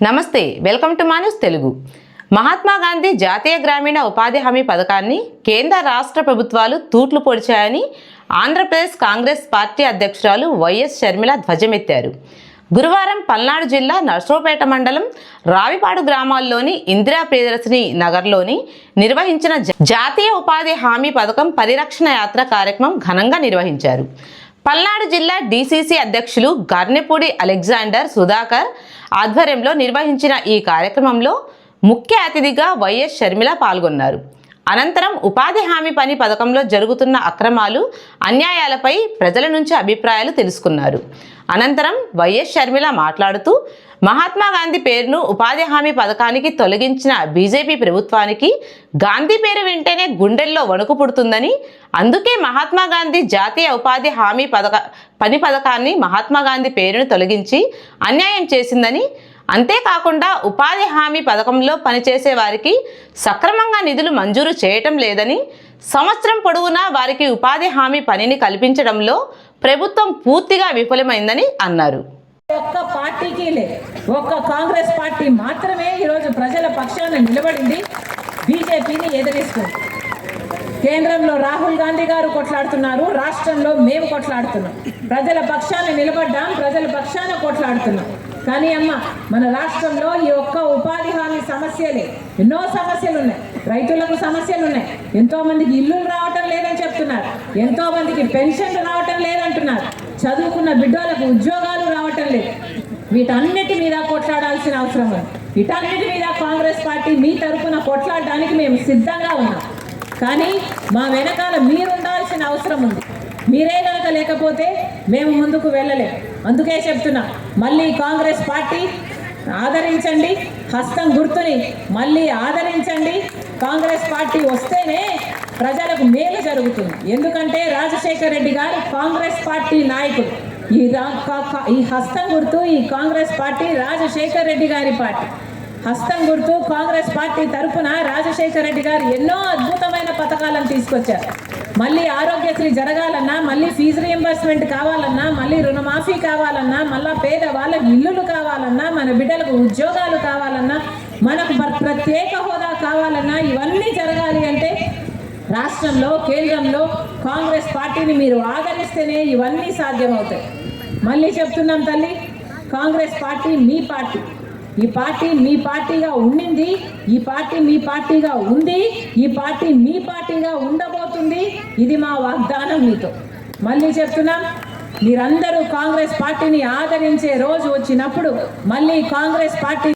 నమస్తే, welcome to manures Telugu. Mahatma Gandhi జాతీయ గ్రామీణ ఉపాధి హామీ పథకాన్ని కేంద్ర రాష్ట్ర ప్రభుత్వాలు తూట్లు పొడిచాయని ఆంధ్రప్రదేశ్ కాంగ్రెస్ పార్టీ అధ్యక్షురాలు వైఎస్ షర్మిల ధ్వజమెత్తారు. గురువారం పల్నాడు జిల్లా నర్సరావుపేట మండలం రావిపాడు గ్రామాల్లోని ఇందిరా ప్రియదర్శిని నగర్లోని నిర్వహించిన జాతీయ ఉపాధి హామీ పథకం పరిరక్షణ యాత్ర కార్యక్రమం ఘనంగా నిర్వహించారు. పల్నాడు జిల్లా డీసీసీ అధ్యక్షులు గర్నెపూడి అలెగ్జాండర్ సుధాకర్ ఆధ్వర్యంలో నిర్వహించిన ఈ కార్యక్రమంలో ముఖ్య అతిథిగా వైఎస్ షర్మిల పాల్గొన్నారు. అనంతరం ఉపాధి హామీ పని పథకంలో జరుగుతున్న అక్రమాలు, అన్యాయాలపై ప్రజల నుంచి అభిప్రాయాలు తెలుసుకున్నారు. అనంతరం వైఎస్ షర్మిల మాట్లాడుతూ మహాత్మా గాంధీ పేరును ఉపాధి హామీ పథకానికి తొలగించిన బీజేపీ ప్రభుత్వానికి గాంధీ పేరు వింటేనే గుండెల్లో వణుకు పుడుతుందని, అందుకే మహాత్మా గాంధీ జాతీయ ఉపాధి హామీ పని పథకాన్ని మహాత్మా గాంధీ పేరును తొలగించి అన్యాయం చేసిందని, అంతేకాకుండా ఉపాధి హామీ పథకంలో పనిచేసే వారికి సక్రమంగా నిధులు మంజూరు చేయటం లేదని, సంవత్సరం పొడవునా వారికి ఉపాధి హామీ పనిని కల్పించడంలో ప్రభుత్వం పూర్తిగా విఫలమైందని అన్నారు. ఒక్క పార్టీకి లేదు, ఒక్క కాంగ్రెస్ పార్టీ మాత్రమే ఈరోజు ప్రజల పక్షాన నిలబడింది, బీజేపీని ఎదిరిస్తుంది. కేంద్రంలో రాహుల్ గాంధీ గారు కొట్లాడుతున్నారు, రాష్ట్రంలో మేము కొట్లాడుతున్నాం. ప్రజల పక్షాన నిలబడ్డాం, ప్రజల పక్షాన కొట్లాడుతున్నాం. కానీ మన రాష్ట్రంలో ఈ ఒక్క ఉపాధి హామీ సమస్యలే, ఎన్నో సమస్యలు ఉన్నాయి. రైతులకు సమస్యలు ఉన్నాయి, ఎంతో మందికి ఇల్లులు రావటం లేదని చెప్తున్నారు, ఎంతో మందికి పెన్షన్లు రావటం లేదంటున్నారు, చదువుకున్న బిడ్డలకు ఉద్యోగాలు రావటం లేదు. వీటన్నిటి మీద కొట్లాడాల్సిన అవసరం ఉంది. వీటన్నిటి మీద కాంగ్రెస్ పార్టీ మీ తరఫున కొట్లాడడానికి మేము సిద్ధంగా ఉన్నాం. కానీ మా వెనకాల మీరు ఉండాల్సిన అవసరం ఉంది. మీరే కనుక లేకపోతే మేము ముందుకు వెళ్ళలేము. అందుకే చెప్తున్నా, మళ్ళీ కాంగ్రెస్ పార్టీ ఆదరించండి, హస్తం గుర్తుని మళ్ళీ ఆదరించండి. కాంగ్రెస్ పార్టీ వస్తేనే ప్రజలకు మేలు జరుగుతుంది. ఎందుకంటే రాజశేఖర రెడ్డి గారు కాంగ్రెస్ పార్టీ నాయకుడు. ఈ హస్తం గుర్తు, ఈ కాంగ్రెస్ పార్టీ రాజశేఖర రెడ్డి గారి పార్టీ. హస్తం గుర్తు కాంగ్రెస్ పార్టీ తరఫున రాజశేఖర రెడ్డి గారు ఎన్నో అద్భుతమైన పథకాలను తీసుకొచ్చారు. మళ్ళీ ఆరోగ్యశ్రీ జరగాలన్నా, మళ్ళీ ఫీజు రియంబర్స్మెంట్ కావాలన్నా, మళ్ళీ రుణమాఫీ కావాలన్నా, మళ్ళీ పేదవాళ్ళకి ఇల్లులు కావాలన్నా, మన బిడ్డలకు ఉద్యోగాలు కావాలన్నా, మనకు ప్రత్యేక హోదా కావాలన్నా, ఇవన్నీ జరగాలి అంటే రాష్ట్రంలో, కేంద్రంలో కాంగ్రెస్ పార్టీని మీరు ఆదరిస్తేనే ఇవన్నీ సాధ్యమవుతాయి. మళ్ళీ చెప్తున్నాం తల్లి, కాంగ్రెస్ పార్టీ మీ పార్టీ. ఈ పార్టీ మీ పార్టీగా ఉండింది, ఈ పార్టీ మీ పార్టీగా ఉంది, ఈ పార్టీ మీ పార్టీగా ఉండబోతుంది. ఇది మా వాగ్దానం మీతో. మళ్ళీ చెప్తున్నాం, మీరందరూ కాంగ్రెస్ పార్టీని ఆదరించే రోజు వచ్చినప్పుడు మళ్ళీ కాంగ్రెస్ పార్టీ